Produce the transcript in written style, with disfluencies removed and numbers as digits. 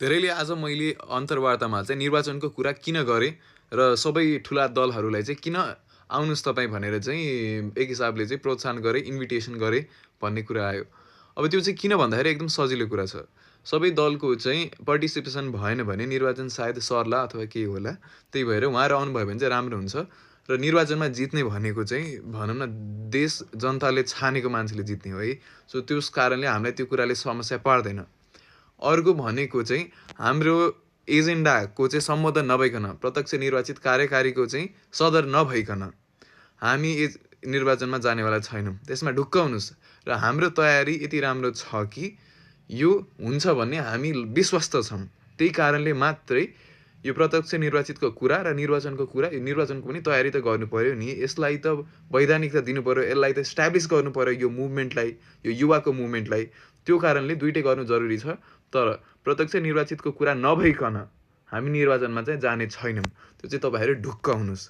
धेरैले आज मैले अन्तर्वार्तामा चाहिँ निर्वाचनको कुरा किन गरेँ र सबै ठुला दलहरूलाई चाहिँ किन आउनुहोस् तपाईँ भनेर चाहिँ एक हिसाबले चाहिँ प्रोत्साहन गरेँ, इन्भिटेसन गरेँ भन्ने कुरा आयो। अब त्यो चाहिँ किन भन्दाखेरि एकदम सजिलो कुरा छ। सबै दलको चाहिँ पार्टिसिपेसन भएन भने निर्वाचन सायद सर्ला अथवा केही होला। त्यही भएर उहाँहरू आउनुभयो भने चाहिँ राम्रो हुन्छ र निर्वाचनमा जित्ने भनेको चाहिँ भनौँ न देश जनताले छानेको मान्छेले जित्ने हो है। सो त्यस कारणले हामीलाई त्यो कुराले समस्या पार्दैन। अर्को भनेको चाहिँ हाम्रो एजेन्डाको चाहिँ सम्बोधन नभइकन प्रत्यक्ष निर्वाचित कार्यकारीको चाहिँ सदर नभइकन हामी निर्वाचनमा जानेवाला छैनौँ। त्यसमा ढुक्क हुनुहोस् र हाम्रो तयारी यति राम्रो छ कि यो हुन्छ भन्ने हामी विश्वस्त छौँ। त्यही कारणले मात्रै यो प्रत्यक्ष निर्वाचितको कुरा र निर्वाचनको कुरा, निर्वाचनको पनि तयारी त गर्नु पर्यो नि। यसलाई त वैधानिकता दिनु पर्यो, यसलाई त इस्टाब्लिस गर्नु पर्यो यो मुभमेन्टलाई, यो युवाको मुभमेन्टलाई। त्यो कारणले दुइटै गर्नु जरुरी छ। तर प्रत्यक्ष निर्वाचितको कुरा नभइकन हामी निर्वाचनमा चाहिँ जाने छैनौँ। त्यो चाहिँ तपाईँहरू ढुक्क हुनुहोस्।